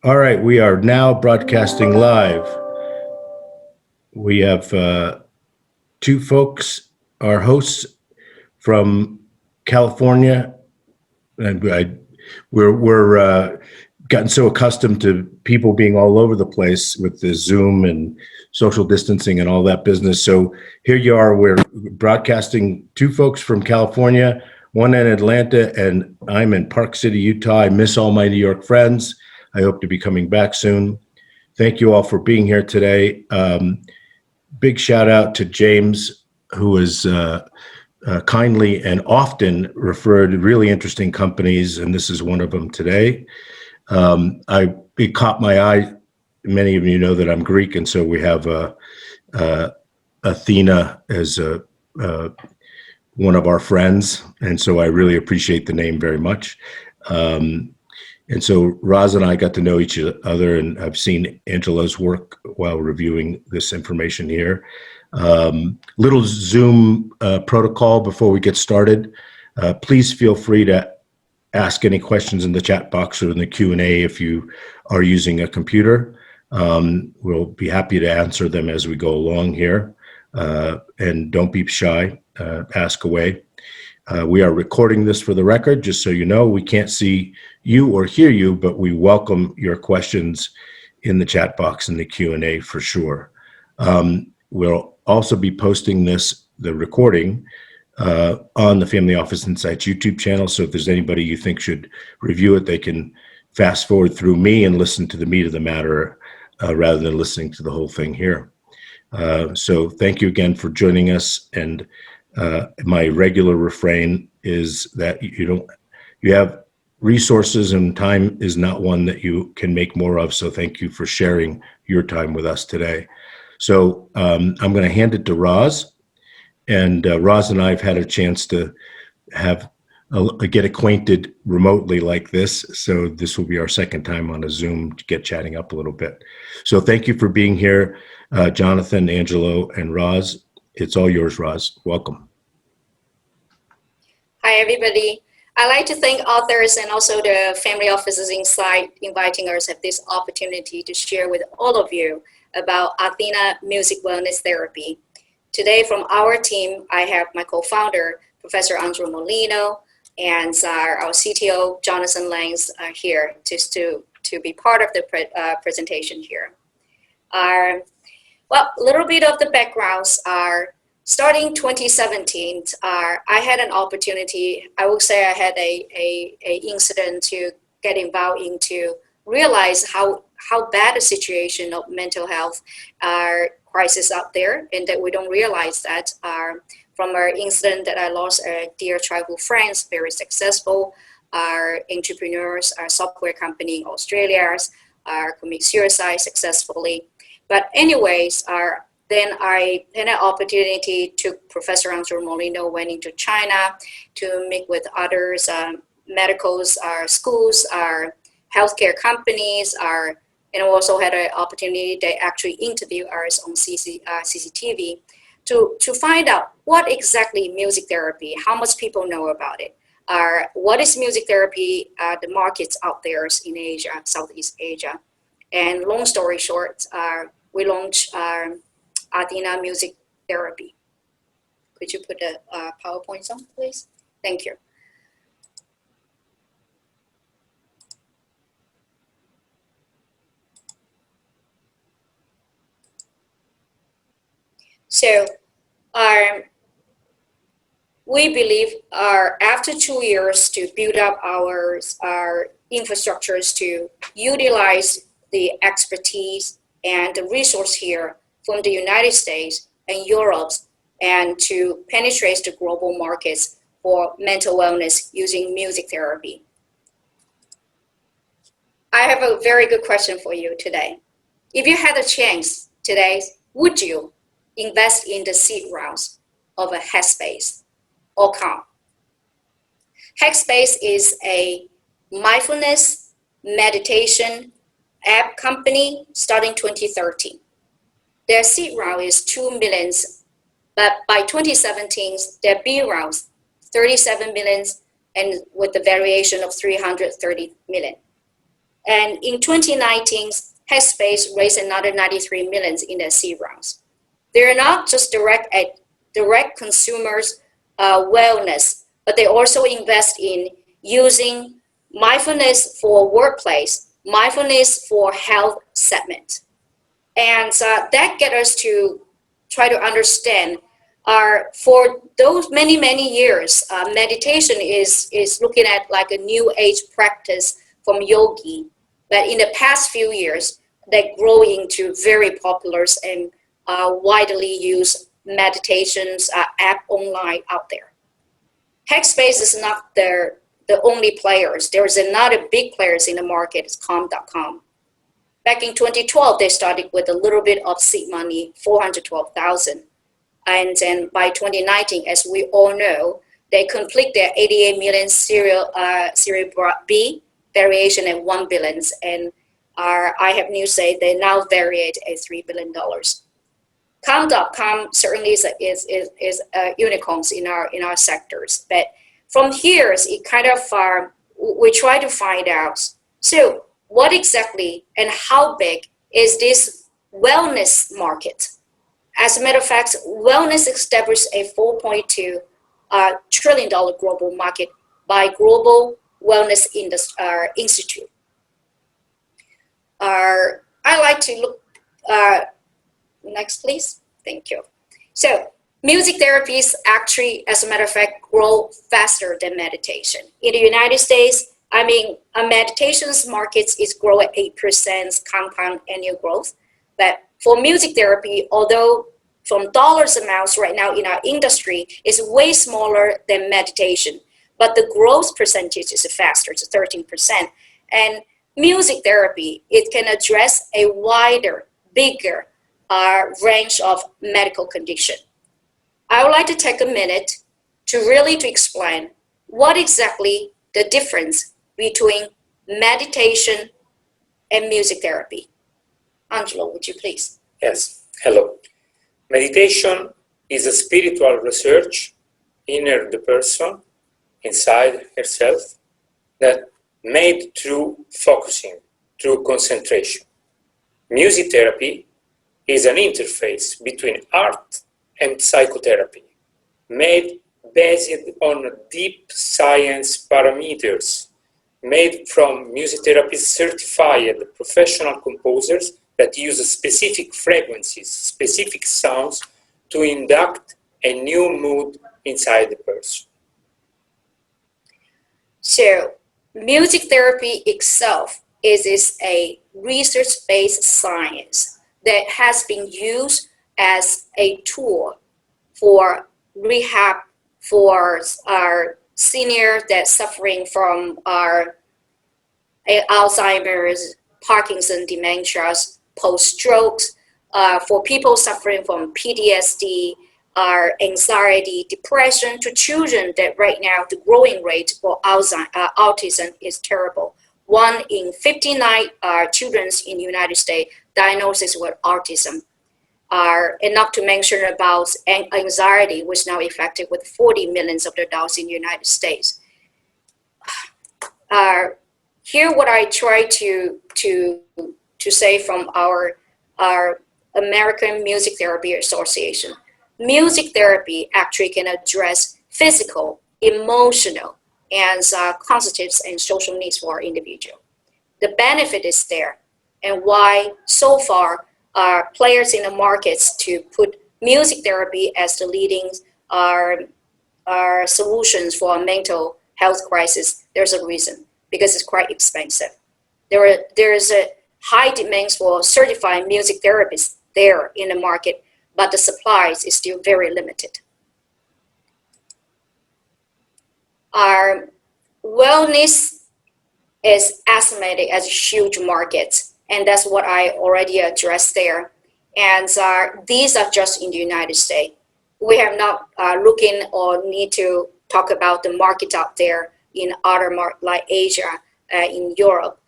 All right, we are now broadcasting live. We have two folks, our hosts from California, and we're gotten so accustomed to people being all over the place with the Zoom and social distancing and all that business. So here you are. We're broadcasting two folks from California, one in Atlanta, and I'm in Park City, Utah. I miss all my New York friends. I hope to be coming back soon. Thank you all for being here today. Big shout out to James, who has kindly and often referred really interesting companies, and this is one of them today. It caught my eye. Many of you know that I'm Greek, and so we have Athena as one of our friends, and so I really appreciate the name very much. And so Roz and I got to know each other, and I've seen Angela's work while reviewing this information here. Little Zoom protocol before we get started. Please feel free to ask any questions in the chat box or in the Q&A if you are using a computer. We'll be happy to answer them as we go along here. And don't be shy, ask away. We are recording this for the record, just so you know. We can't see you or hear you, but we welcome your questions in the chat box and the Q&A for sure. We'll also be posting the recording, on the Family Office Insights YouTube channel. So if there's anybody you think should review it, they can fast forward through me and listen to the meat of the matter rather than listening to the whole thing here. So thank you again for joining us. And my regular refrain is that you have resources, and time is not one that you can make more of. So thank you for sharing your time with us today. So I'm going to hand it to Roz, and Roz and I have had a chance to get acquainted remotely like this. So this will be our second time on a Zoom to get chatting up a little bit. So thank you for being here, Jonathan, Angelo, and Roz. It's all yours, Roz. Welcome. Hi, everybody. I'd like to thank authors and also the Family Offices Insight inviting us at this opportunity to share with all of you about Athena Music Wellness Therapy. Today from our team, I have my co-founder, Professor Andrew Molino, and our CTO, Jonathan Langs, here just to be part of the presentation here. Well, a little bit of the backgrounds are starting 2017, I had an opportunity. I would say I had a incident to get involved into realize how bad the situation of mental health crisis out there, and that we don't realize that from our incident that I lost a dear childhood friends, very successful entrepreneurs, our software company in Australia, commit suicide successfully. But anyways, then I had an opportunity to Professor Andrew Molino went into China to meet with others, medicals, schools, healthcare companies, and also had an opportunity to actually interview us on CCTV to find out what exactly music therapy, how much people know about it, what is music therapy, the markets out there in Asia, Southeast Asia. And long story short, we launched Athena Music Therapy. Could you put the PowerPoint on, please? Thank you. So we believe after 2 years to build up our infrastructures to utilize the expertise and the resource here from the United States and Europe, and to penetrate the global markets for mental wellness using music therapy. I have a very good question for you today. If you had a chance today, would you invest in the seed rounds of a Headspace or Calm? Headspace is a mindfulness meditation app company starting 2013. Their seed round is 2 million, but by 2017, their B round 37 million, and with the variation of 330 million. And in 2019, Headspace raised another 93 million in the seed rounds. They're not just direct consumers wellness, but they also invest in using mindfulness for workplace, mindfulness for health segment. And that gets us to try to understand for those many years, meditation is looking at like a new age practice from yogi, but in the past few years, they grow into very popular and widely used meditations app online out there. Headspace is not the only players. There's another big players in the market, it's calm.com. Back in 2012, they started with a little bit of seed money, 412,000. And then by 2019, as we all know, they complete their 88 million Series B variation at 1 billion. And I have news say they now variate at $3 billion. Com.com certainly is unicorns in our sectors. But from here, it kind of we try to find out. So what exactly and how big is this wellness market? As a matter of fact, wellness established a $4.2 trillion global market by Global Wellness Institute. I like to look, next please, thank you. So music therapies actually, as a matter of fact, grow faster than meditation. In the United States, I mean, a meditation's markets is grow at 8% compound annual growth. But for music therapy, although from dollars amounts right now in our industry is way smaller than meditation, but the growth percentage is faster, it's 13%. And music therapy, it can address a wider, bigger range of medical condition. I would like to take a minute to explain what exactly the difference between meditation and music therapy. Angelo, would you please? Yes, hello. Meditation is a spiritual research inner the person, inside herself, that made through focusing, through concentration. Music therapy is an interface between art and psychotherapy, made based on deep science parameters, made from music therapists certified professional composers that use specific frequencies, specific sounds to induct a new mood inside the person. So, music therapy itself is a research-based science that has been used as a tool for rehab for our seniors that suffering from our Alzheimer's, Parkinson dementias, post-strokes, for people suffering from PTSD, anxiety, depression, to children that right now the growing rate for autism is terrible. 1 in 59 children in the United States diagnosed with autism. And not to mention about anxiety, which now affected with 40 million of the adults in the United States. Here, what I try to say from our American Music Therapy Association, music therapy actually can address physical, emotional, and cognitive and social needs for our individual. The benefit is there, and why so far players in the markets to put music therapy as the leading solutions for a mental health crisis. There's a reason, because it's quite expensive. There is a high demand for certified music therapists there in the market, but the supplies is still very limited. Our wellness is estimated as a huge market, and that's what I already addressed there. And these are just in the United States. We have not looking or need to talk about the market out there in other markets like Asia, in Europe.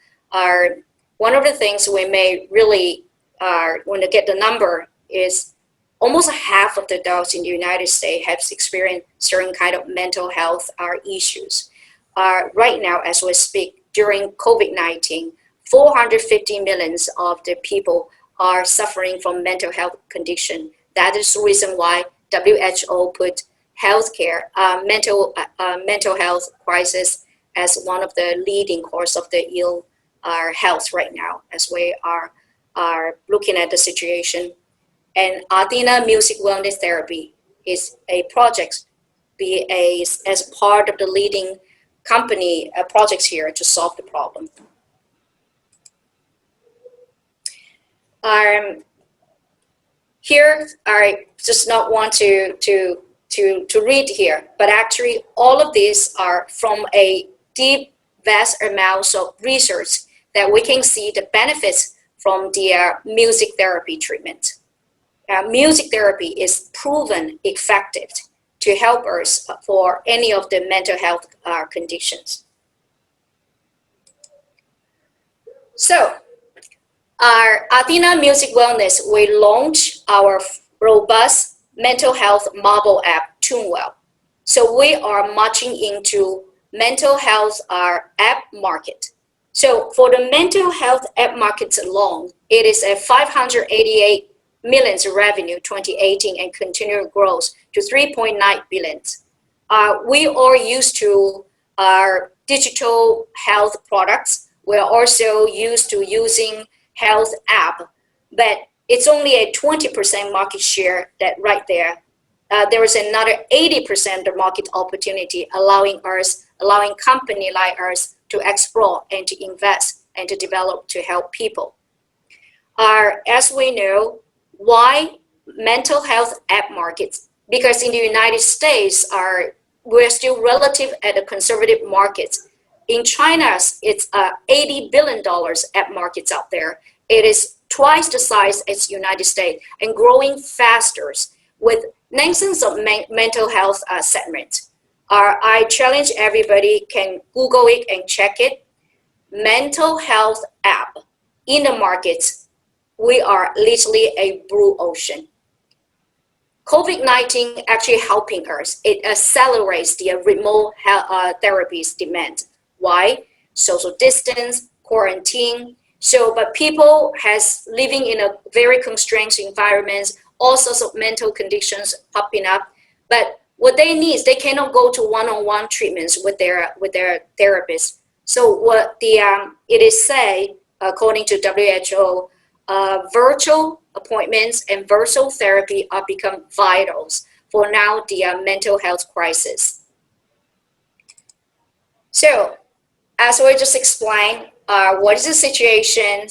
One of the things we may really want to get the number is almost half of the adults in the United States have experienced certain kind of mental health issues. Right now, as we speak, during COVID-19, 450 millions of the people are suffering from mental health condition. That is the reason why WHO put healthcare, mental health crisis as one of the leading cause of the ill health right now, as we are looking at the situation. And Athena Music Wellness Therapy is a project, as part of the leading company projects here to solve the problem. Here, I just not want to read here, but actually all of these are from a deep, vast amounts of research that we can see the benefits from the music therapy treatment. Music therapy is proven effective to help us for any of the mental health conditions. So, our Athena Music Wellness, we launched our robust mental health mobile app, TuneWell. So we are marching into mental health app market. So for the mental health app market alone, it is a 588 million revenue 2018 and continued growth to 3.9 billion. We are used to our digital health products. We're also used to using health app, but it's only a 20% market share that right there. There is another 80% of market opportunity allowing company like us to explore and to invest and to develop to help people. As we know, why mental health app markets? Because in the United States, we're still relative at a conservative market. In China, it's $80 billion app markets out there. It is twice the size as United States and growing faster with nations of mental health segment. I challenge everybody can Google it and check it. Mental health app in the markets, we are literally a blue ocean. COVID-19 actually helping us. It accelerates the remote therapies demand. Why? Social distance, quarantine. But people living in a very constrained environment, all sorts of mental conditions popping up. But what they need is they cannot go to one-on-one treatments with their therapist. So what it is say, according to WHO, virtual appointments and virtual therapy are become vitals for now the mental health crisis. So as we just explained, what is the situation,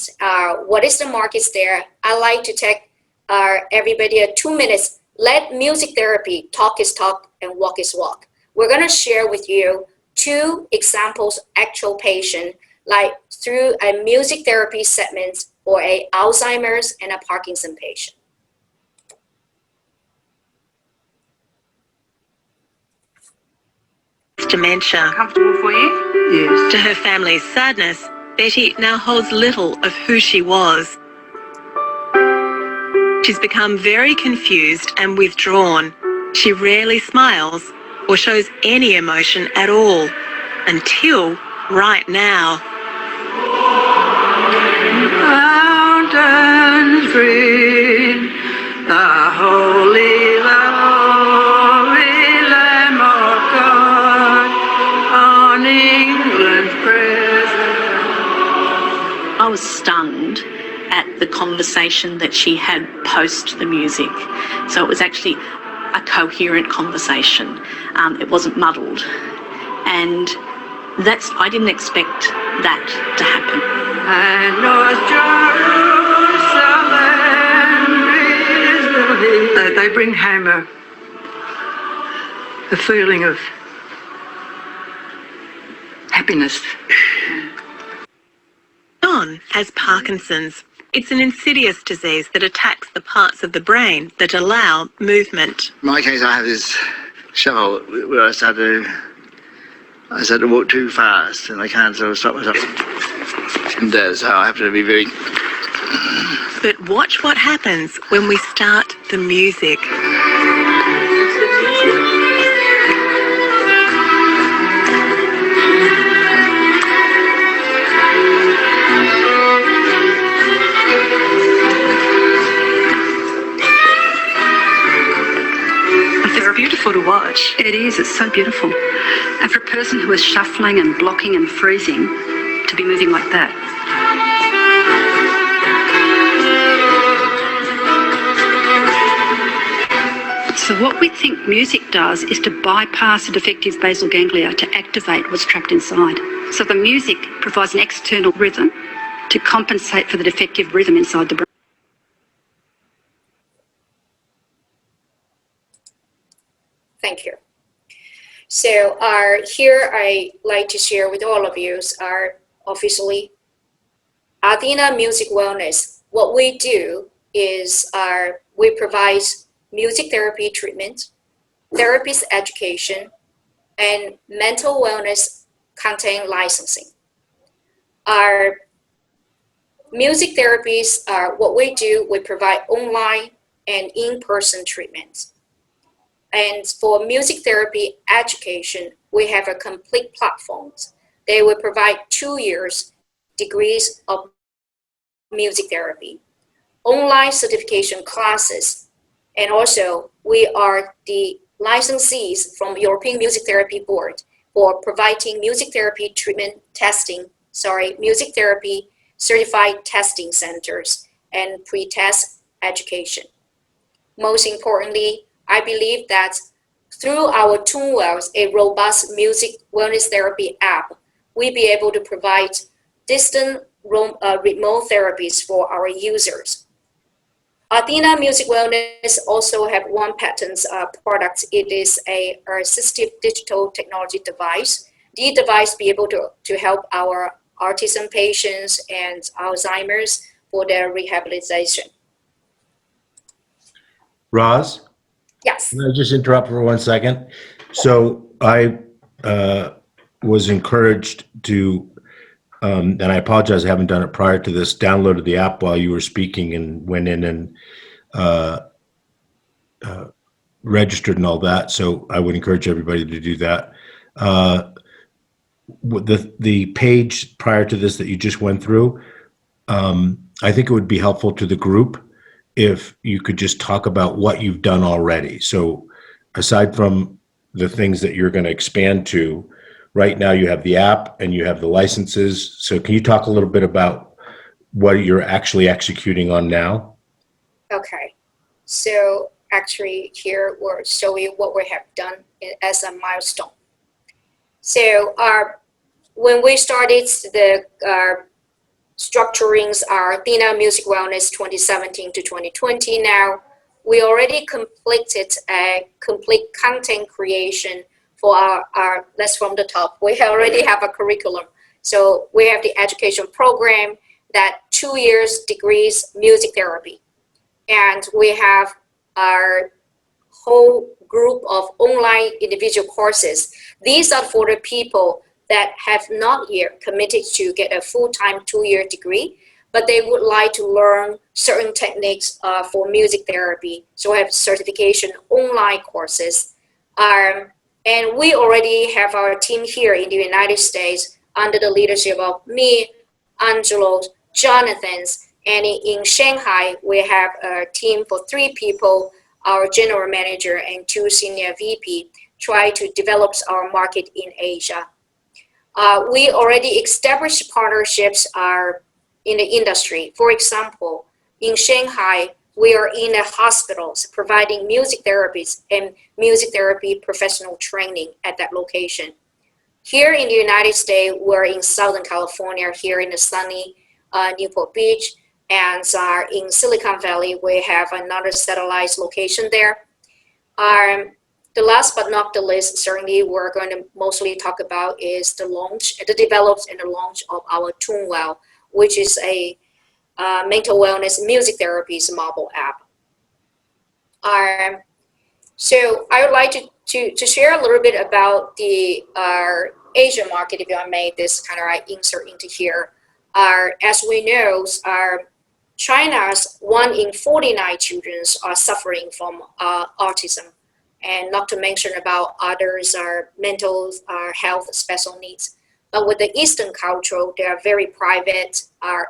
what is the markets there? I like to take everybody 2 minutes. Let music therapy talk is talk and walk is walk. We're going to share with you 2 examples, actual patient, like through a music therapy segment or a Alzheimer's and a Parkinson patient. Dementia. Comfortable for you? Yes. To her family's sadness, Betty now holds little of who she was. She's become very confused and withdrawn. She rarely smiles or shows any emotion at all, until right now. Mountains green, the holy Lamb of God, on England's present. I was stunned at the conversation that she had post the music. So it was actually a coherent conversation. It wasn't muddled. And I didn't expect that to happen. And North Jerusalem, they bring home a feeling of happiness. John has Parkinson's. It's an insidious disease that attacks the parts of the brain that allow movement. In my case, I have this shovel where I start to walk too fast and I can't sort of stop myself. And so I have to be very... But watch what happens when we start the music. watch. It is. It's so beautiful. And for a person who is shuffling and blocking and freezing to be moving like that. So what we think music does is to bypass the defective basal ganglia to activate what's trapped inside. So the music provides an external rhythm to compensate for the defective rhythm inside the brain. Thank you. So here I like to share with all of you are obviously Athena Music Wellness. What we do is we provide music therapy treatment, therapist education, and mental wellness content licensing. Our music therapies are what we do. We provide online and in-person treatments. And for music therapy education, we have a complete platform. They will provide 2 years degrees of music therapy, online certification classes, and also we are the licensees from European Music Therapy Board for providing music therapy treatment testing, music therapy certified testing centers and pre-test education. Most importantly, I believe that through our TuneWells, a robust music wellness therapy app, we'll be able to provide distant remote therapies for our users. Athena Music Wellness also have one patent product. It is a assistive digital technology device. The device be able to help our autism patients and Alzheimer's for their rehabilitation. Roz? Yes. Can I just interrupt for 1 second? So I was encouraged to, and I apologize, I haven't done it prior to this, downloaded the app while you were speaking and went in and registered and all that. So I would encourage everybody to do that. The page prior to this that you just went through, I think it would be helpful to the group if you could just talk about what you've done already. So aside from the things that you're going to expand to, right now you have the app and you have the licenses. So can you talk a little bit about what you're actually executing on now? Okay. So actually here we'll show you what we have done as a milestone. So when we started the structuring our Athena Music Wellness 2017 to 2020 now, we already completed a complete content creation for our let's from the top. We already have a curriculum. So we have the education program that 2 years degrees music therapy. And we have our whole group of online individual courses. These are for the people that have not yet committed to get a full-time 2-year degree, but they would like to learn certain techniques for music therapy. So we have certification online courses. And we already have our team here in the United States under the leadership of me, Angelo, Jonathan, and in Shanghai, we have a team for 3 people, our general manager and 2 senior VP, try to develop our market in Asia. We already established partnerships in the industry. For example, in Shanghai, we are in the hospitals providing music therapies and music therapy professional training at that location. Here in the United States, we're in Southern California, here in the sunny Newport Beach, and in Silicon Valley, we have another satellite location there. The last but not the least, certainly we're going to mostly talk about is the development and the launch of our TuneWell, which is a mental wellness music therapies mobile app. So I would like to share a little bit about the Asian market, if I made this kind of insert into here. As we know, China's 1 in 49 children are suffering from autism, and not to mention about others are mental health special needs. But with the Eastern culture, they are very private.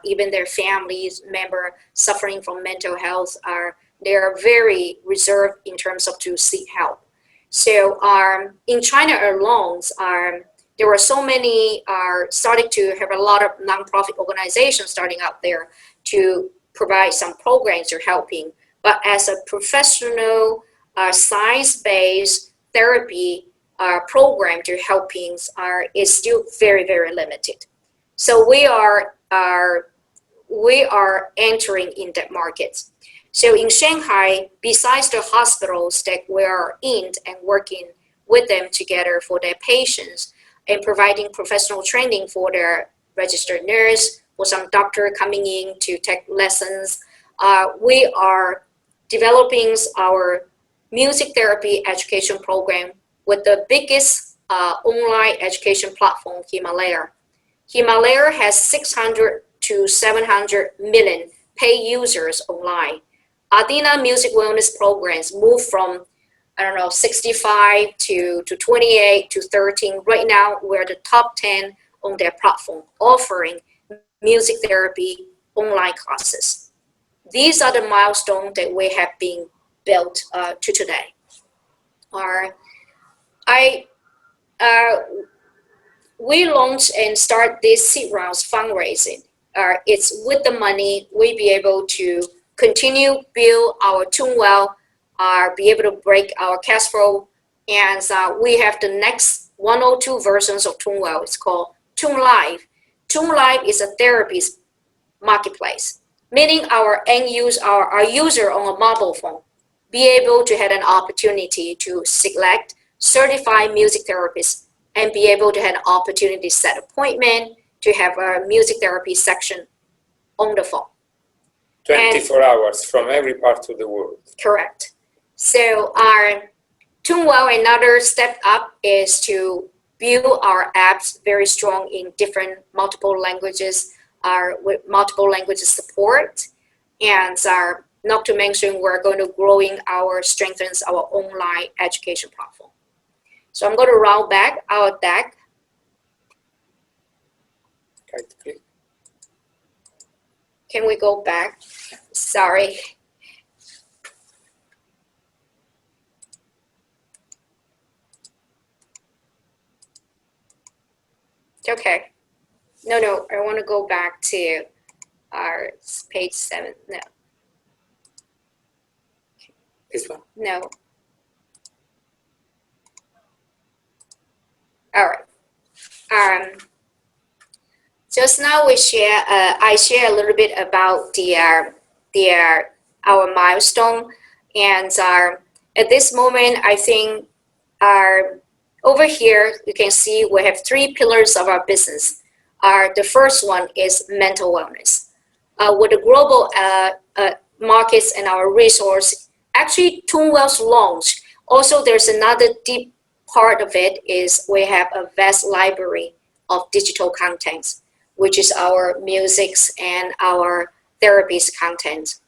Even their families member suffering from mental health they are very reserved in terms of to seek help. So in China alone, there were so many starting to have a lot of nonprofit organizations starting out there to provide some programs or helping. But as a professional science-based therapy program to helping is still very, very limited. So we are entering in that market. So in Shanghai, besides the hospitals that we are in and working with them together for their patients and providing professional training for their registered nurse, for some doctor coming in to take lessons, we are developing our music therapy education program with the biggest online education platform, Himalaya. Himalaya has 600 to 700 million paid users online. Athena music wellness programs move from, 65 to 28 to 13. Right now, we're the top 10 on their platform, offering music therapy online classes. These are the milestones that we have been built to today. We launch and start this seed rounds fundraising. It's with the money we be able to continue build our TuneWell, be able to break our cash flow, and we have the next 102 versions of TuneWell. It's called TuneLive. TuneLive is a therapist marketplace, meaning our end user, our user on a mobile phone, be able to have an opportunity to select certified music therapists and be able to have an opportunity to set appointment to have a music therapy section on the phone. 24 hours from every part of the world. Correct. So our TuneWell, another step up is to build our apps very strong in different multiple languages, with multiple languages support, and not to mention we're going to strengthens our online education platform. So I'm going to round back our deck. Right click. Can we go back? Sorry. Okay. No, I want to go back to our page 7. No. This one? No. All right. Just now I share a little bit about our milestone, and at this moment I think over here you can see we have 3 pillars of our business. The first one is mental wellness. With the global markets and our resource, actually TuneWell's launch. Also, there's another deep part of it is we have a vast library of digital contents, which is our musics and our therapies content.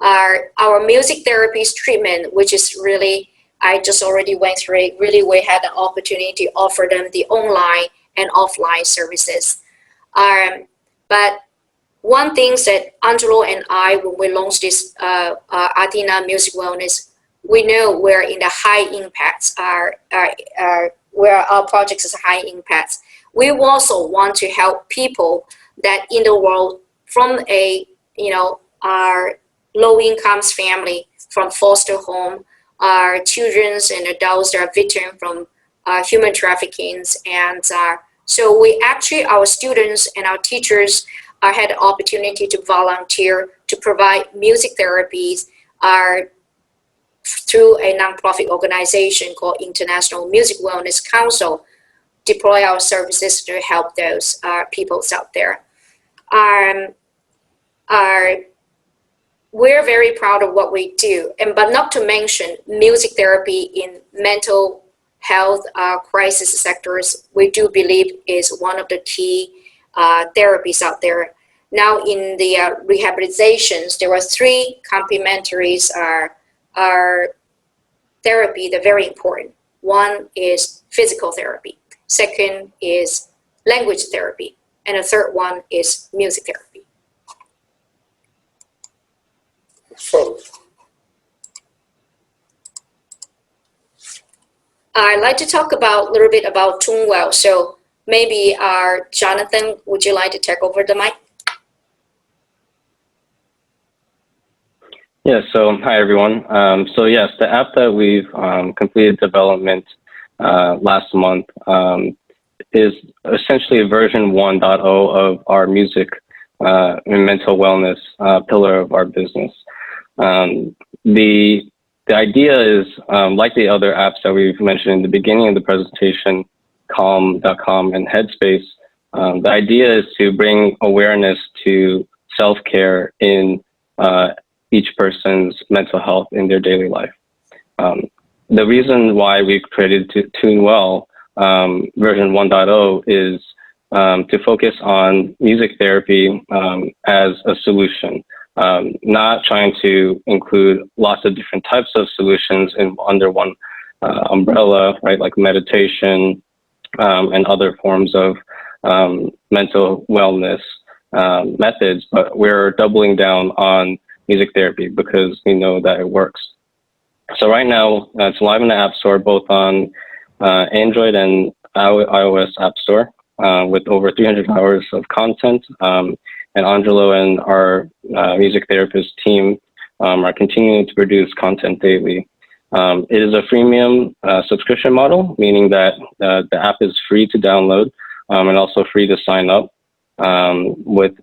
Our music therapies treatment, which is really, I just already went through it, really we had an opportunity to offer them the online and offline services. But one thing that Angelo and I, when we launched this Athena Music Wellness, we know we're in the high impacts, where our projects is high impacts. We also want to help people that in the world from our low incomes family, from foster home, our children and adults that are victims from human trafficking. And so we actually, our students and our teachers had the opportunity to volunteer to provide music therapies through a nonprofit organization called International Music Wellness Council, deploy our services to help those people out there. We're very proud of what we do, but not to mention music therapy in mental health crisis sectors, we do believe is one of the key therapies out there. Now in the rehabilitations, there are 3 complementaries therapy that are very important. One is physical therapy. Second is language therapy. And the third one is music therapy. I'd like to talk about a little bit about TuneWell. So maybe Jonathan, would you like to take over the mic? Yeah, so hi everyone. So yes, the app that we've completed development last month is essentially version 1.0 of our music and mental wellness pillar of our business. The idea is, like the other apps that we've mentioned in the beginning of the presentation, Calm.com and Headspace, the idea is to bring awareness to self-care in each person's mental health in their daily life. The reason why we've created TuneWell version 1.0 is to focus on music therapy as a solution, not trying to include lots of different types of solutions under one umbrella, right, like meditation and other forms of mental wellness methods, but we're doubling down on music therapy because we know that it works. So right now, it's live in the App Store, both on Android and iOS App Store, with over 300 hours of content. And Angelo and our music therapist team are continuing to produce content daily. It is a freemium subscription model, meaning that the app is free to download and also free to sign up with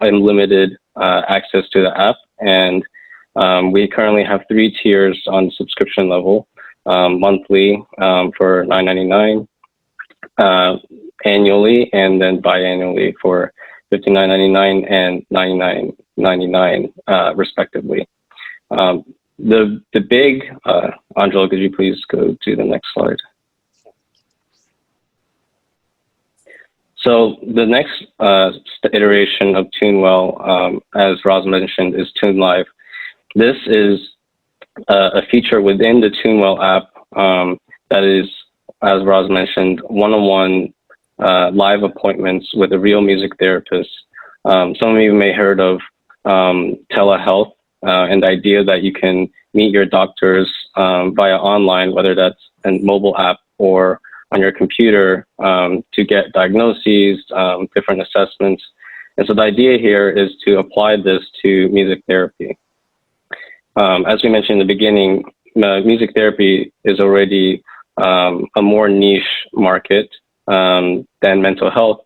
unlimited access to the app. And we currently have 3 tiers on the subscription level: monthly for $9.99, annually, and then biannually for $59.99 and $99.99 respectively. The big, Angela, could you please go to the next slide? So the next iteration of TuneWell, as Roz mentioned, is TuneLive. This is a feature within the TuneWell app that is, as Roz mentioned, one-on-one live appointments with a real music therapist. Some of you may have heard of telehealth and the idea that you can meet your doctors via online, whether that's a mobile app or on your computer, to get diagnoses, different assessments. And so the idea here is to apply this to music therapy. As we mentioned in the beginning, music therapy is already a more niche market than mental health.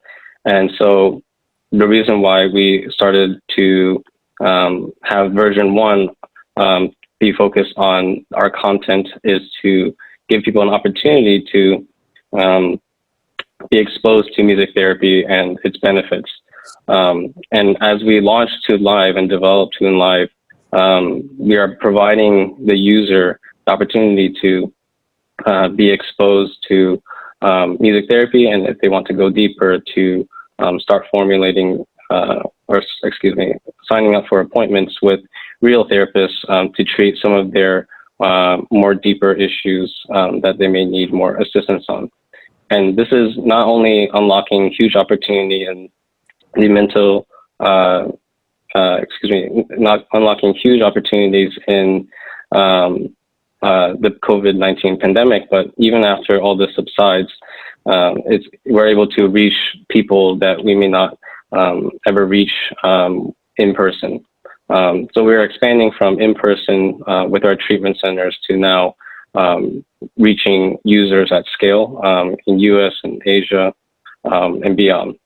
And so the reason why we started to have version 1 be focused on our content is to give people an opportunity to be exposed to music therapy and its benefits. And as we launch TuneLive and develop TuneLive, we are providing the user the opportunity to be exposed to music therapy, and if they want to go deeper, to start formulating signing up for appointments with real therapists to treat some of their more deeper issues that they may need more assistance on. And this is not only unlocking huge opportunity in the mental, not unlocking huge opportunities in the COVID-19 pandemic, but even after all this subsides, we're able to reach people that we may not ever reach in person. So we're expanding from in-person with our treatment centers to now reaching users at scale in US and Asia and beyond.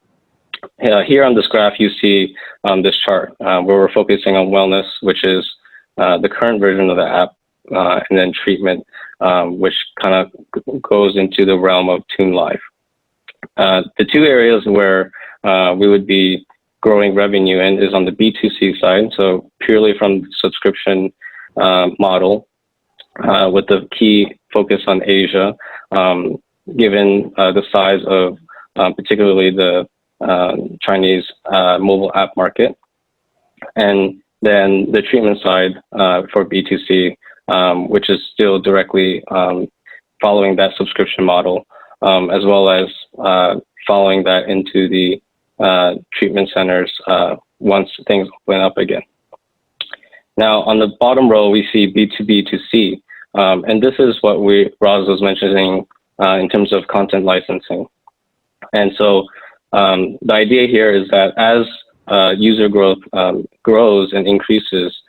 Here on this graph, you see this chart where we're focusing on wellness, which is the current version of the app, and then treatment, which kind of goes into the realm of TuneLive. The 2 areas where we would be growing revenue in is on the B2C side, so purely from subscription model, with the key focus on Asia, given the size of particularly the Chinese mobile app market. And then the treatment side for B2C, which is still directly following that subscription model, as well as following that into the treatment centers once things open up again. Now, on the bottom row, we see B2B2C, And this is what Roz was mentioning in terms of content licensing. And so the idea here is that as user growth grows and increases,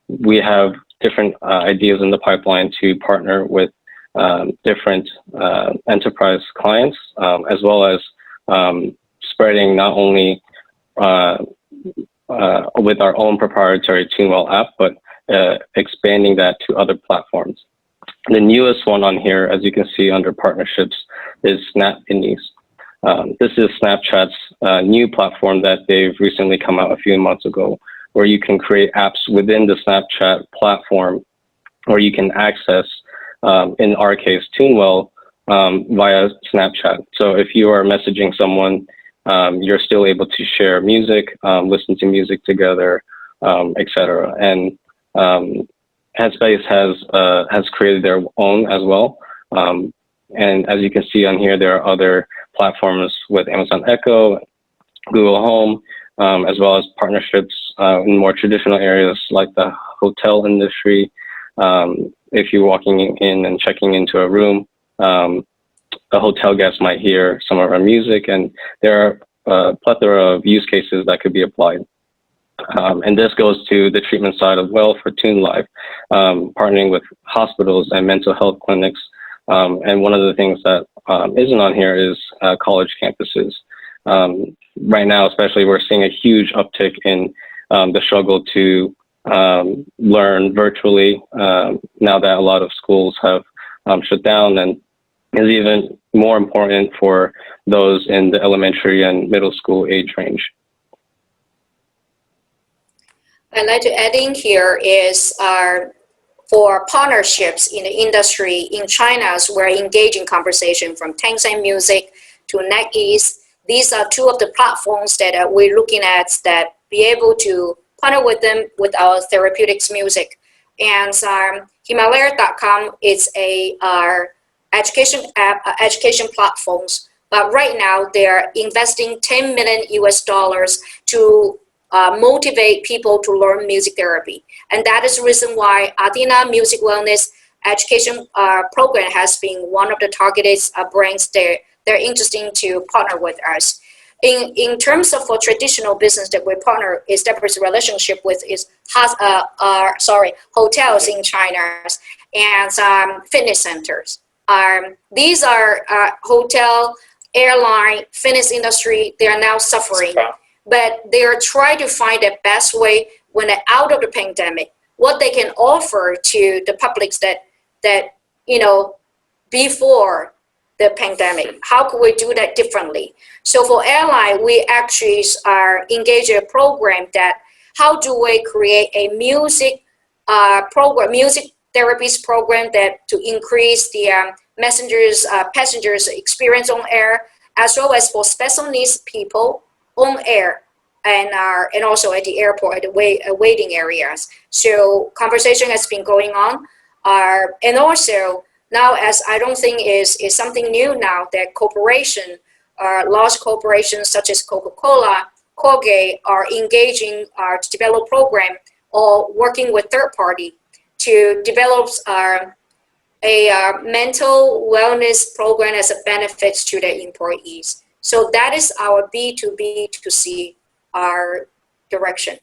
we have different ideas in the pipeline to partner with different enterprise clients, as well as spreading not only with our own proprietary TuneWell app, but expanding that to other platforms. The newest one on here, as you can see under partnerships, is Snap Indies. This is Snapchat's new platform that they've recently come out a few months ago, where you can create apps within the Snapchat platform, where you can access, in our case, TuneWell via Snapchat. So if you are messaging someone, you're still able to share music, listen to music together, etc. And Headspace has created their own as well. And as you can see on here, there are other platforms with Amazon Echo, Google Home, as well as partnerships in more traditional areas like the hotel industry. If you're walking in and checking into a room, a hotel guest might hear some of our music, and there are a plethora of use cases that could be applied. And this goes to the treatment side as well for TuneLive, partnering with hospitals and mental health clinics. And one of the things that isn't on here is college campuses. Right now, especially, we're seeing a huge uptick in the struggle to learn virtually now that a lot of schools have shut down, and is even more important for those in the elementary and middle school age range. I'd like to add in here is for partnerships in the industry in China, we're engaging conversation from Tencent Music to NetEase. These are two of the platforms that we're looking at that be able to partner with them with our therapeutics music. And Himalaya.com is our education app, education platforms. But right now they're investing $10 million to motivate people to learn music therapy. And that is the reason why Athena Music Wellness Education Program has been one of the targeted brands they're interested to partner with us. In terms of for traditional business that we partner, establish a relationship with hotels in China and fitness centers. These are hotel, airline, fitness industry. They are now suffering. But they are trying to find the best way when they're out of the pandemic, what they can offer to the publics that before the pandemic. How could we do that differently? So for airline, we actually are engaged in a program that how do we create a music program, music therapies program that to increase the passengers experience on air, as well as for special needs people on air and also at the airport, at the waiting areas. So conversation has been going on. And also now, as I don't think is something new now, that corporation, large corporations such as Coca-Cola, Colgate are engaging to develop program or working with third party to develop a mental wellness program as a benefit to their employees. So that is our B2B2C direction.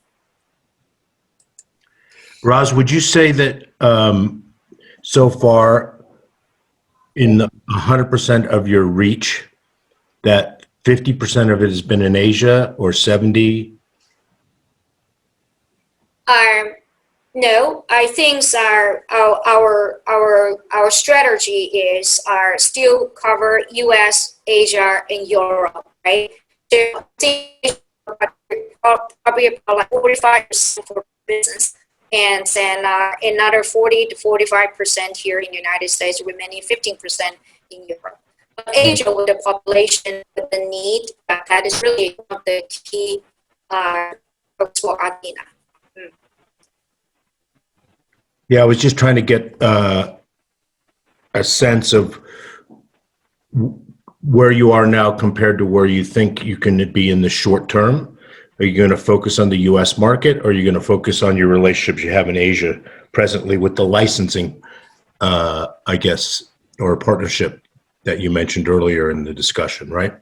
Roz, would you say that so far in 100% of your reach, that 50% of it has been in Asia, or 70? No, I think our strategy is still cover U.S., Asia, and Europe, right? So I think probably about 45% for business, and then another 40 to 45% here in the United States, remaining 15% in Europe. But Asia, with the population, with the need, that is really one of the key for Athena. Yeah, I was just trying to get a sense of where you are now compared to where you think you can be in the short term. Are you going to focus on the U.S. market, or are you going to focus on your relationships you have in Asia presently with the licensing I guess, or a partnership that you mentioned earlier in the discussion, right?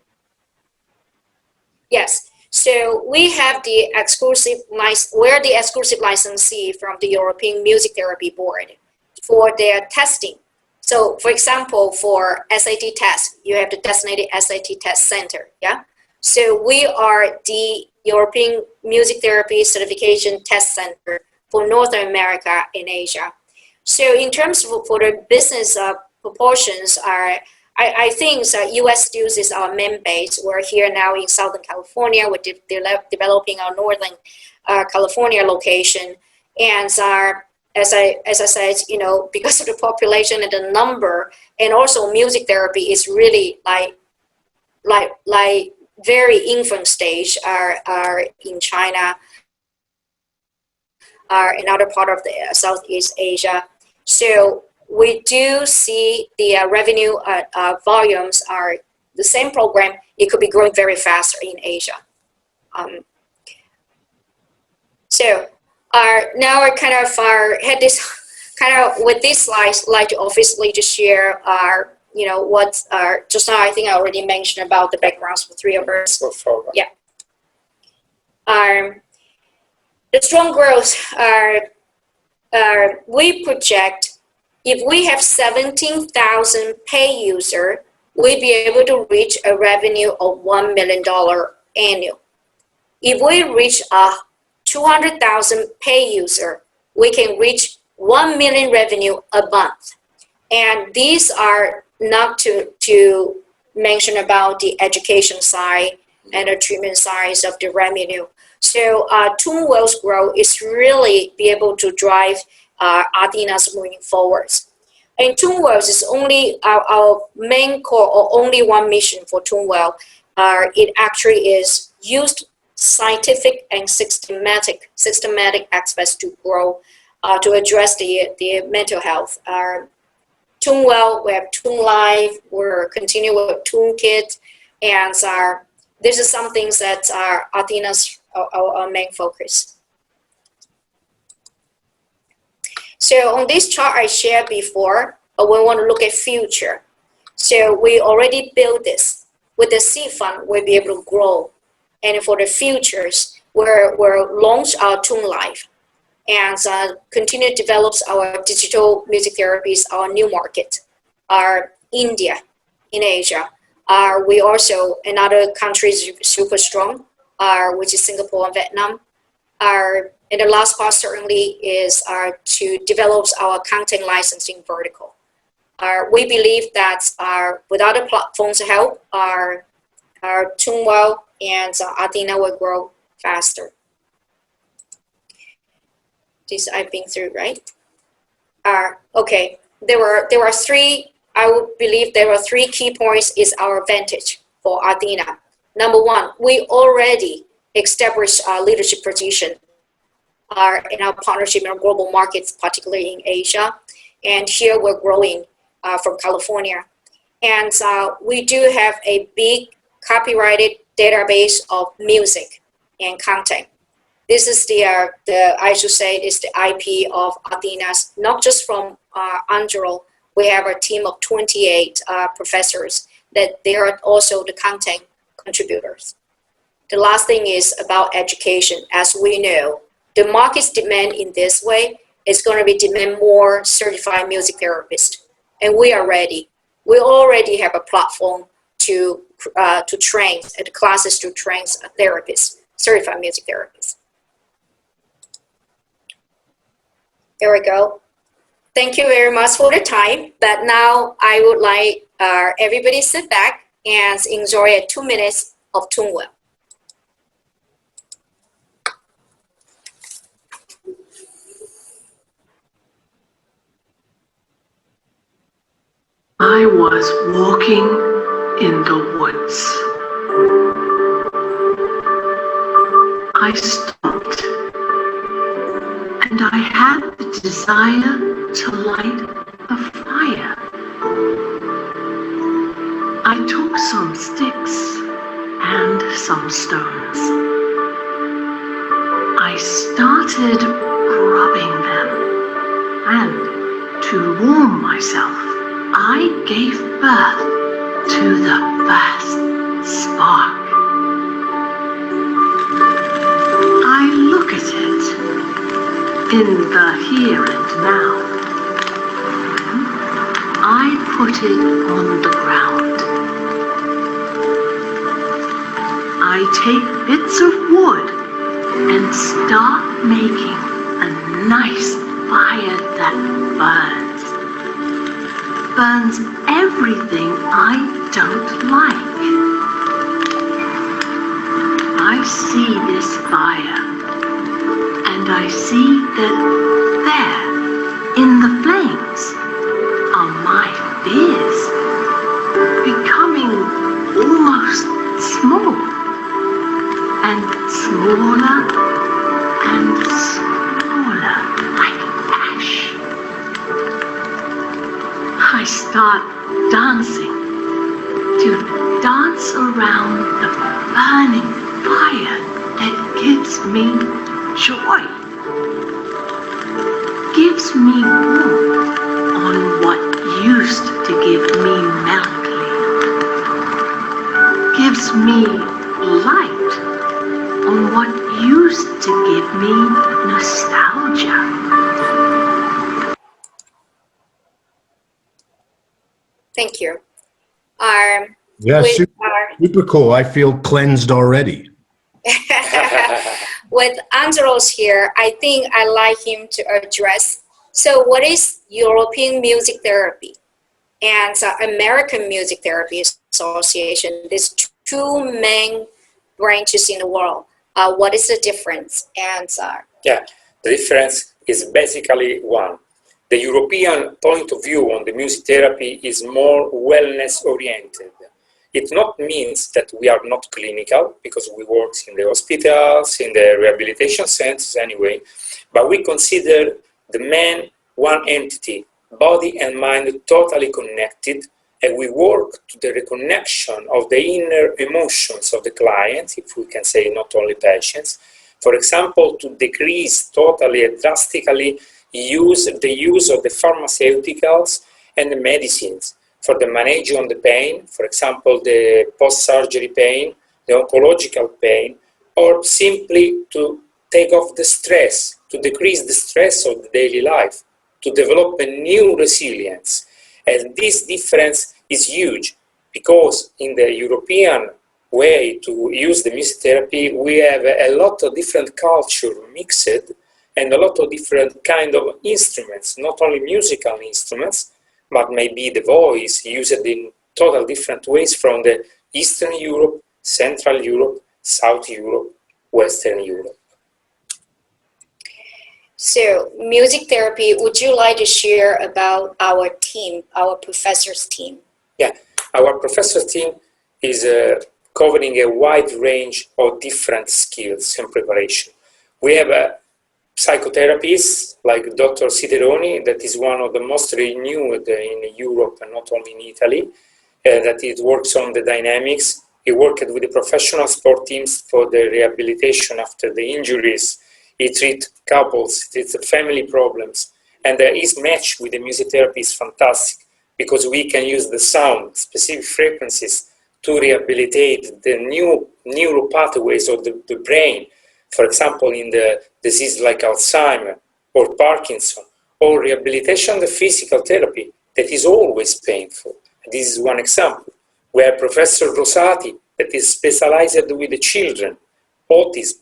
Yes. So we have the exclusive we're the exclusive licensee from the European Music Therapy Board for their testing. So, for example, for SAT test, you have the designated SAT test center. Yeah. So we are the European Music Therapy Certification Test Center for North America and Asia. So in terms of for the business proportions, I think U.S. still is our main base. We're here now in Southern California. We're developing our Northern California location, and as I said, you know, because of the population and the number, and also music therapy is really like very infant stage are in China, are in other part of the Southeast Asia. So we do see the revenue volumes are the same program. It could be growing very fast in Asia. So now I kind of had this kind of with this slide, like to obviously to share our, you know, what just now I think I already mentioned about the backgrounds for three of us. Yeah. The strong growth we project. If we have 17,000 pay users, we'd be able to reach a revenue of $1 million annual. If we reach 200,000 pay users, we can reach 1 million revenue a month. And these are not to mention about the education side and the treatment side of the revenue. So TuneWell's growth is really be able to drive Athena's moving forward. And TuneWell is only our main core or only one mission for TuneWell. It actually is used scientific and systematic aspects to grow, to address the mental health. TuneWell, we have TuneLive, we're continuing with TuneKit, and this is some things that are Athena's our main focus. So on this chart I shared before, we want to look at future. So we already built this. With the seed fund, we'll be able to grow. And for the futures, we're launch our TuneLive and continue to develop our digital music therapies, our new market, our India, in Asia. We also, in other countries, super strong, which is Singapore and Vietnam. And the last part certainly is to develop our content licensing vertical. We believe that without the platform's help, our TuneWell and Athena will grow faster. This I've been through, right? Okay, there were three. I would believe there are three key points is our advantage for Athena. Number one, we already established our leadership position in our partnership in our global markets, particularly in Asia. And here we're growing from California. And we do have a big copyrighted database of music and content. This is I should say, is the IP of Athena's, not just from Angelo. We have a team of 28 professors that they are also the content contributors. The last thing is about education. As we know, the market's demand in this way is going to be demand more certified music therapists. And we are ready. We already have a platform to train, classes to train therapists, certified music therapists. There we go. Thank you very much for the time. But now I would like everybody sit back and enjoy 2 minutes of TuneWell. I was walking in the woods. I stopped, and I had the desire to light a fire. I took some sticks and some stones. I started rubbing them and to warm myself, I gave birth to the first spark. I look at it in the here and now. I put it on the ground. I take bits of wood and start making a nice fire that burns. Burns everything I don't like. I see this fire, and I see that there, in the flames, are my fears, becoming almost small, and smaller and smaller, like ash. I start dancing, to dance around the burning fire that gives me joy, gives me warmth on what used to give me melancholy, gives me light on what used to give me nostalgia. Thank you. Yeah, With super cool. I feel cleansed already. with Andros here, I think I'd like him to address, so what is European music therapy and American Music Therapy Association, these two main branches in the world? What is the difference? And Yeah, the difference is basically one. The European point of view on the music therapy is more wellness oriented. It not means that we are not clinical, because we work in the hospitals, in the rehabilitation centers anyway, but we consider the man one entity, body and mind totally connected, and we work to the reconnection of the inner emotions of the client, if we can say not only patients. For example, to decrease totally and drastically the use of the pharmaceuticals and the medicines for the managing of the pain, for example, the post-surgery pain, the oncological pain, or simply to take off the stress, to decrease the stress of the daily life, to develop a new resilience. And this difference is huge, because in the European way to use the music therapy, we have a lot of different culture mixed and a lot of different kind of instruments, not only musical instruments, but maybe the voice used in total different ways from the Eastern Europe, Central Europe, South Europe, Western Europe. so music therapy, would you like to share about our team, our professor's team? Yeah, our professor team is covering a wide range of different skills and preparation. We have psychotherapists like Dr. Sideroni, that is one of the most renewed in Europe and not only in Italy, that it works on the dynamics. He worked with the professional sport teams for the rehabilitation after the injuries. He treats couples, he treats family problems, and his match with the music therapy is fantastic, because we can use the sound, specific frequencies, to rehabilitate the new neural pathways of the brain. For example, in the disease like Alzheimer or Parkinson, or rehabilitation, the physical therapy that is always painful. This is one example. We have Professor Rosati, that is specialized with the children, autism,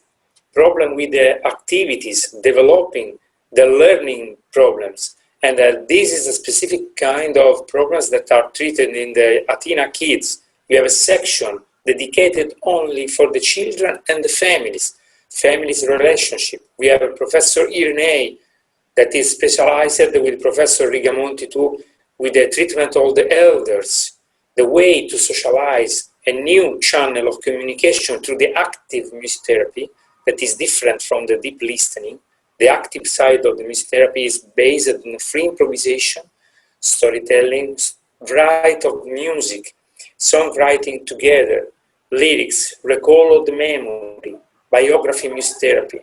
problem with the activities, developing the learning problems. And this is a specific kind of problems that are treated in the Athena Kids. We have a section dedicated only for the children and the families relationship. We have a Professor Irnei that is specialized with Professor Rigamonti too, with the treatment of the elders, the way to socialize, a new channel of communication through the active music therapy that is different from the deep listening. The active side of the music therapy is based on free improvisation, storytelling, write of music, songwriting together, lyrics, recall of the memory, biography music therapy.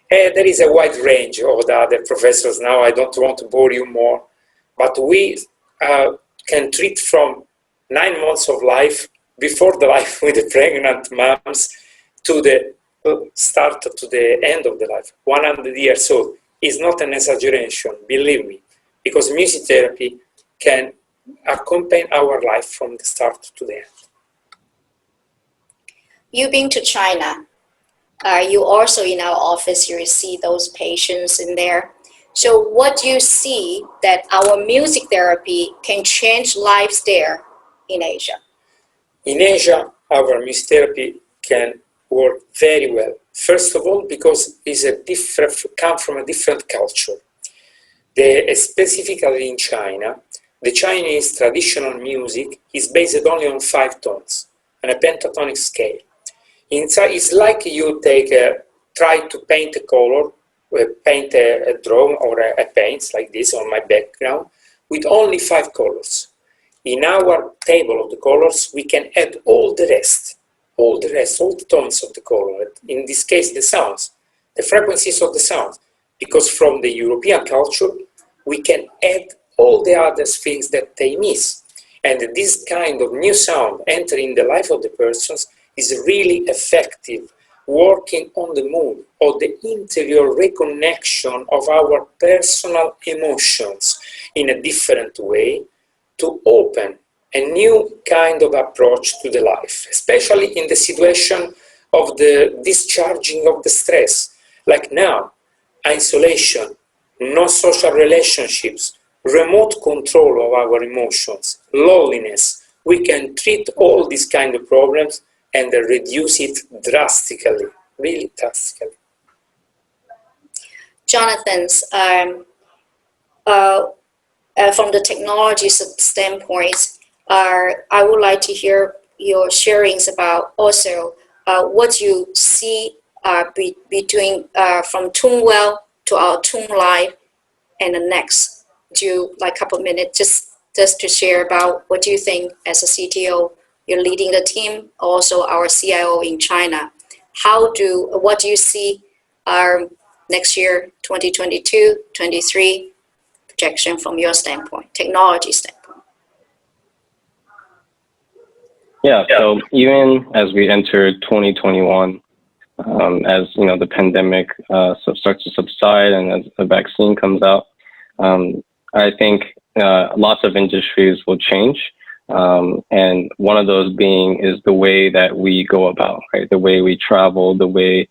There is a wide range of the other professors now. I don't want to bore you more, but we can treat from 9 months of life, before the life with the pregnant moms, to the start to the end of the life, 100 years old, is not an exaggeration, believe me, because music therapy can accompany our life from the start to the end. You've been to China. You also in our office, you see those patients in there. So what do you see that our music therapy can change lives there in Asia? In Asia, our music therapy can work very well. First of all, because it's come from a different culture. Specifically in China, the Chinese traditional music is based only on 5 tones and a pentatonic scale. It's like you try to paint a color, paint a drawing or a paint like this on my background with only 5 colors. In our table of the colors, we can add all the rest, all the tones of the color. In this case, the sounds, the frequencies of the sounds, because from the European culture, we can add all the other things that they miss. And this kind of new sound entering the life of the persons is really effective, working on the mood or the interior reconnection of our personal emotions in a different way to open a new kind of approach to the life, especially in the situation of the discharging of the stress. Like now, isolation, no social relationships, remote control of our emotions, loneliness. We can treat all these kind of problems and reduce it drastically, really drastically. Jonathan's, from the technology standpoint, I would like to hear your sharings about also what you see between from TuneWell to our Tune Live and the next. Do you like a couple minutes just to share about what you think as a CTO? You're leading the team, also our CIO in China. What do you see next year, 2022, 23 projection from your standpoint, technology standpoint? Yeah, so even as we enter 2021, as you know, the pandemic starts to subside and as a vaccine comes out, I think lots of industries will change. And one of those being is the way that we go about, right? The way we travel, the way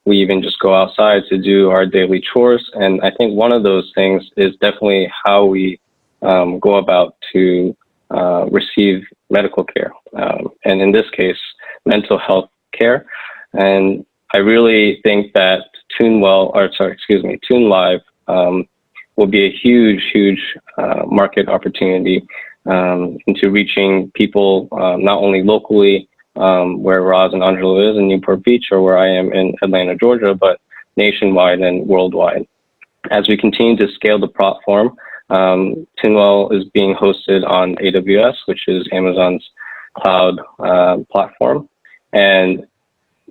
we even just go outside to do our daily chores. And I think one of those things is definitely how we go about to receive medical care. And in this case, mental health care. And I really think that Tune Live will be a huge market opportunity into reaching people not only locally where Roz and Angelo is in Newport Beach or where I am in Atlanta, Georgia, but nationwide and worldwide. As we continue to scale the platform, TuneWell is being hosted on AWS, which is Amazon's cloud platform. And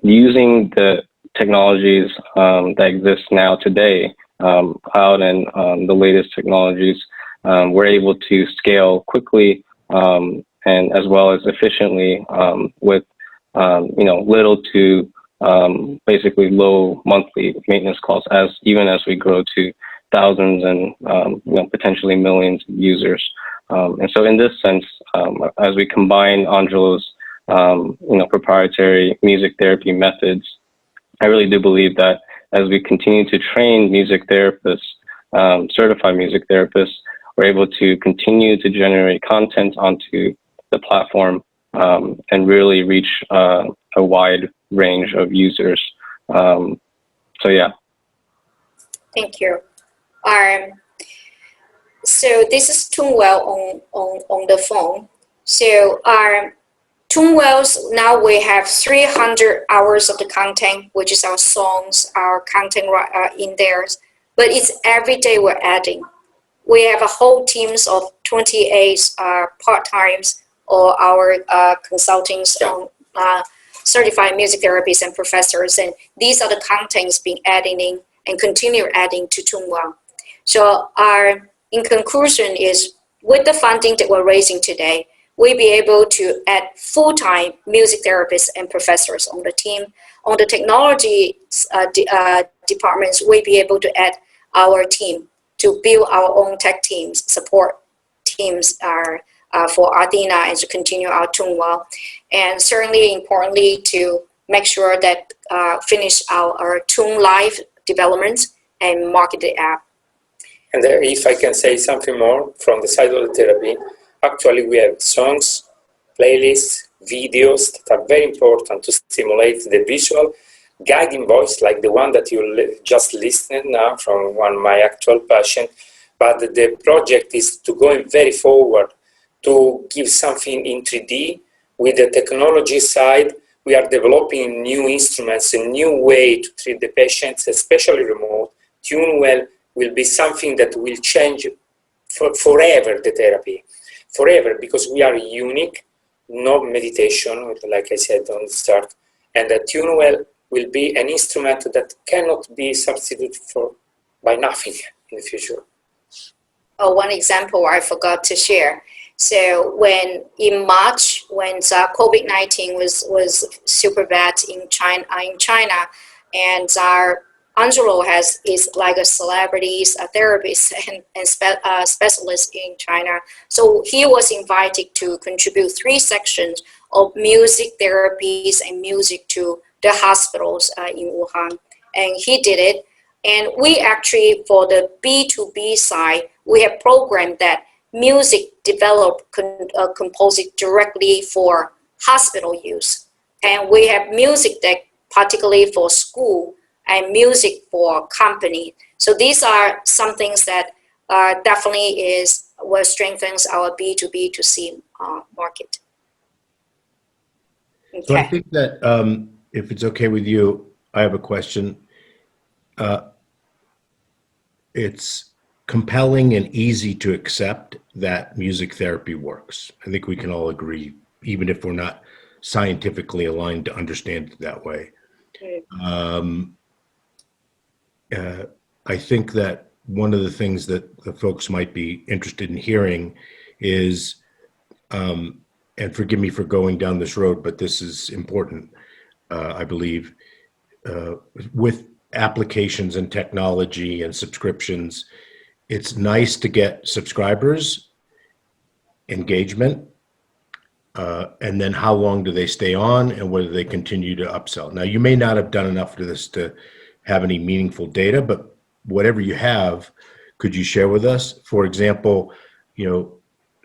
using the technologies that exist now today, cloud and the latest technologies, we're able to scale quickly and as well as efficiently with little to basically low monthly maintenance costs, even as we grow to thousands and potentially millions of users. And so in this sense, as we combine Angelo's proprietary music therapy methods, I really do believe that as we continue to train music therapists, certified music therapists, we're able to continue to generate content onto the platform and really reach a wide range of users. So yeah. Thank you. So this is TuneWell on the phone. So TuneWells, now we have 300 hours of the content, which is our songs, our content in there. But it's every day we're adding. We have a whole teams of 28 part-times or our consultants on certified music therapists and professors. And these are the contents being added in and continue adding to TuneWell. So in conclusion is, with the funding that we're raising today, we'll be able to add full-time music therapists and professors on the team. On the technology departments, we'll be able to add our team to build our own tech teams, support teams for Athena, and to continue our tune well. And certainly importantly, to make sure that finish our tune live development and market the app. And if I can say something more from the side of the therapy, actually we have songs, playlists, videos that are very important to stimulate the visual guiding voice, like the one that you just listened now from one of my actual patient. But the project is to go very forward to give something in 3D. With the technology side, we are developing new instruments, a new way to treat the patients, especially remote. TuneWell will be something that will change forever the therapy, forever, because we are unique, no meditation, like I said on the start, and the TuneWell will be an instrument that cannot be substituted for by nothing in the future. Oh, one example I forgot to share. So when in March, when COVID-19 was super bad in China, and our Angelo is like a celebrity, a therapist and specialist in China. So he was invited to contribute 3 sections of music therapies and music to the hospitals in Wuhan. And he did it. And we actually, for the B2B side, we have programmed that music developed, composed directly for hospital use. And we have music that particularly for school and music for company. So these are some things that definitely is what strengthens our B2B to C market. Okay. So I think that if it's okay with you, I have a question. It's compelling and easy to accept that music therapy works. I think we can all agree, even if we're not scientifically aligned to understand it that way. I think that one of the things that the folks might be interested in hearing is, and forgive me for going down this road, but this is important, I believe, with applications and technology and subscriptions, it's nice to get subscribers, engagement, and then how long do they stay on and whether they continue to upsell. Now, you may not have done enough to this to have any meaningful data, but whatever you have, could you share with us? For example,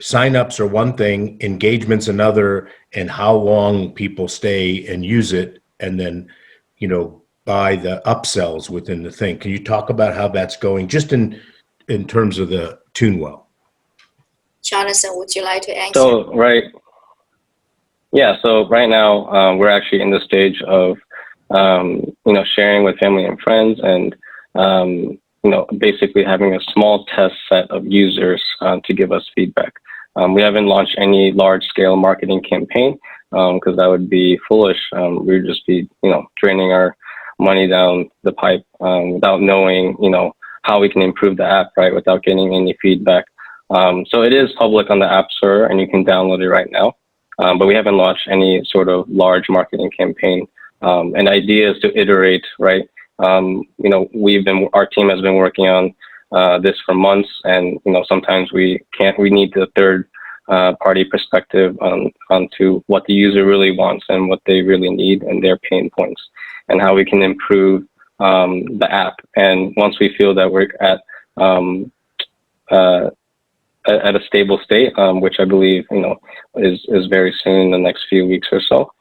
signups are one thing, engagement's another, and how long people stay and use it, and then, buy the upsells within the thing. Can you talk about how that's going, just in terms of the TuneWell? Jonathan, would you like to answer? So right now we're actually in the stage of sharing with family and friends, and basically having a small test set of users to give us feedback. We haven't launched any large-scale marketing campaign because that would be foolish. We would just be draining our money down the pipe without knowing how we can improve the app, right, without getting any feedback. So it is public on the App Store, and you can download it right now. But we haven't launched any sort of large marketing campaign. And the idea is to iterate, right? Our team has been working on this for months, and sometimes we need the third party perspective onto what the user really wants and what they really need and their pain points, and how we can improve the app. And once we feel that we're at a stable state, which I believe is very soon, in the next few weeks or so,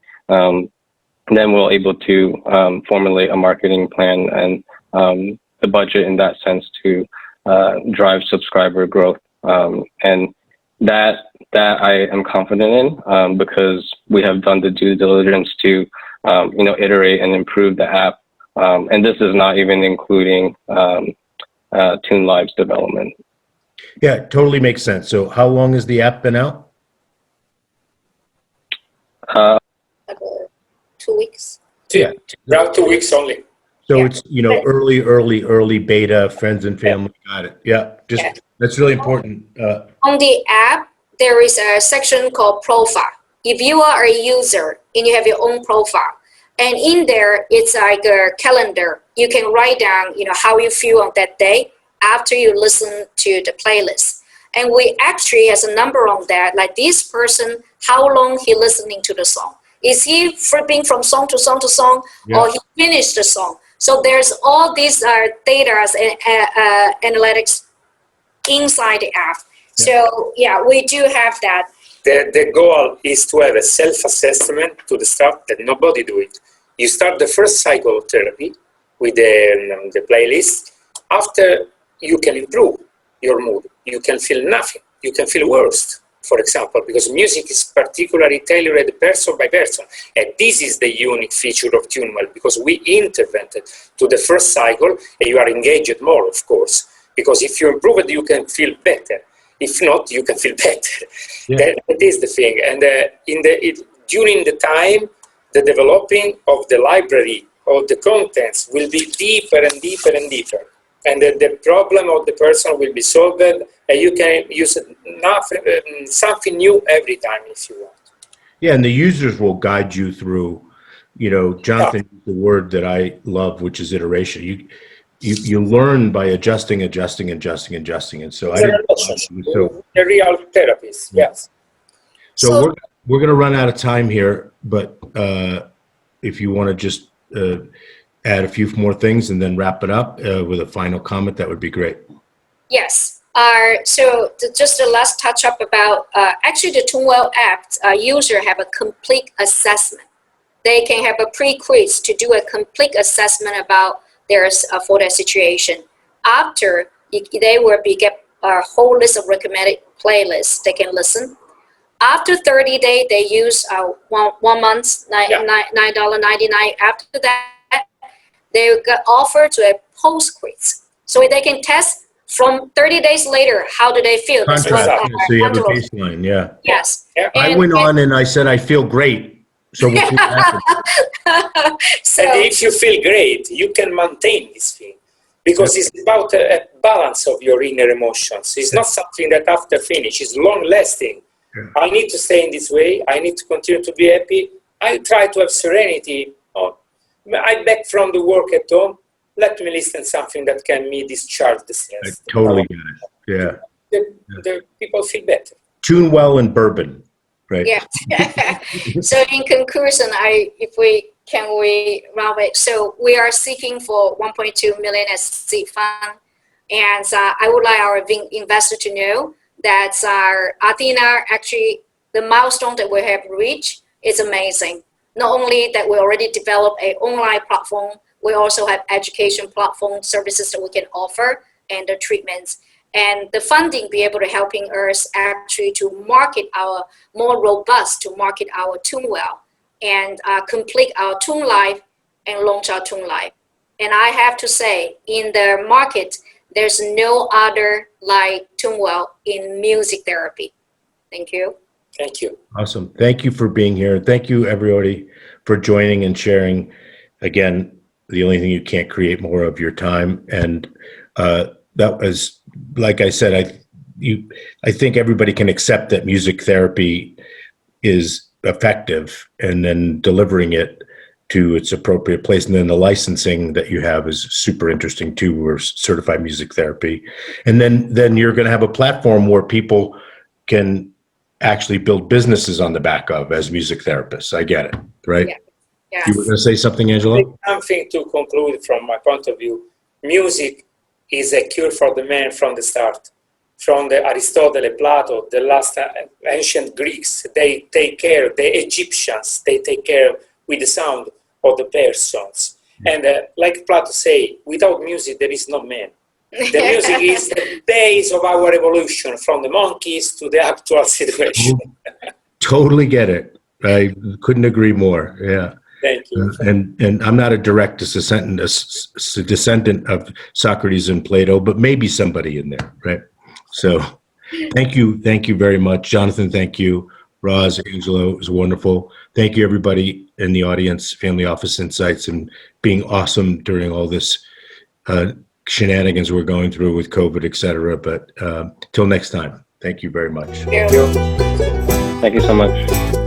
then we'll able to formulate a marketing plan and the budget in that sense to drive subscriber growth. And that I am confident in because we have done the due diligence to iterate and improve the app. And this is not even including Tune Live's development. Yeah, totally makes sense. So how long has the app been out? 2 weeks. Yeah, Around 2 weeks only. So yeah. It's early beta, friends and family got it. Yeah, just That's really important. On the app, there is a section called profile. If you are a user and you have your own profile, and in there, it's like a calendar. You can write down, how you feel on that day after you listen to the playlist. And we actually has a number on that, like this person, how long he listening to the song. Is he flipping from song to song to song, or he finished the song? So there's all these data and analytics inside the app. Yeah. So we do have that. The goal is to have a self-assessment to the start that nobody do it. You start the first cycle of therapy with the playlist. After, you can improve your mood. You can feel nothing. You can feel worse, for example, because music is particularly tailored person by person. And this is the unique feature of TuneWell, because we intervened to the first cycle, and you are engaged more, of course, because if you improve it, you can feel better. If not, you can feel better. Yeah. That is the thing. And during the time, the developing of the library of the contents will be deeper and deeper and deeper. And the problem of the person will be solved, and you can use something new every time if you want. Yeah, and the users will guide you through, Jonathan used the word that I love, which is iteration. You learn by adjusting, and so a real therapist, yes. So we're going to run out of time here, but if you want to just add a few more things and then wrap it up with a final comment, that would be great. Yes. So just the last touch up about actually the TuneWell app, user have a complete assessment. They can have a pre-quiz to do a complete assessment about for their situation. After, they will get a whole list of recommended playlists they can listen. After 30 days, they use 1 month, $9.99. After that, they got offered to a post quiz. So they can test from 30 days later, how do they feel? So you have a baseline, Yes. I went on and I said, I feel great. So we'll see what happens. And if you feel great, you can maintain this thing, because it's about a balance of your inner emotions. It's not something that after finish is long lasting. Yeah. I need to stay in this way. I need to continue to be happy. I try to have serenity. I back from the work at home. Let me listen to something that can me discharge the stress. I totally get it. Yeah. The people feel better. TuneWell and bourbon. Right. Yeah. So in conclusion, if we round it. So we are seeking for 1.2 million as seed fund, and I would like our investor to know that our Athena, actually the milestone that we have reached is amazing. Not only that we already developed an online platform, we also have education platform services that we can offer and the treatments. And the funding be able to helping us actually to market our more robust to market our TuneWell and complete our Tune Life and launch our Tune Life. And I have to say, in the market, there's no other like TuneWell in music therapy. Thank you. Thank you. Awesome. Thank you for being here. Thank you, everybody, for joining and sharing. Again, the only thing you can't create more of your time. And that was, like I said, I think everybody can accept that music therapy is effective, and then delivering it to its appropriate place. And then the licensing that you have is super interesting too. We're certified music therapy. And then you're going to have a platform where people can actually build businesses on the back of as music therapists. I get it, right? Yeah. Yes. You were going to say something, Angela? Something to conclude from my point of view. Music is a cure for the man from the start. From the Aristotle, Plato, the last ancient Greeks, they take care, the Egyptians, they take care with the sound of the persons. And like Plato say, without music, there is no man. The music is the base of our evolution, from the monkeys to the actual situation. Totally get it. I couldn't agree more. Yeah. Thank you. And I'm not a direct descendant of Socrates and Plato, but maybe somebody in there, right? So thank you very much. Jonathan, thank you. Roz, Angela, it was wonderful. Thank you, everybody in the audience, Family Office Insights, and being awesome during all this shenanigans we're going through with COVID, et cetera. But till next time, thank you very much. Yeah. Thank you so much.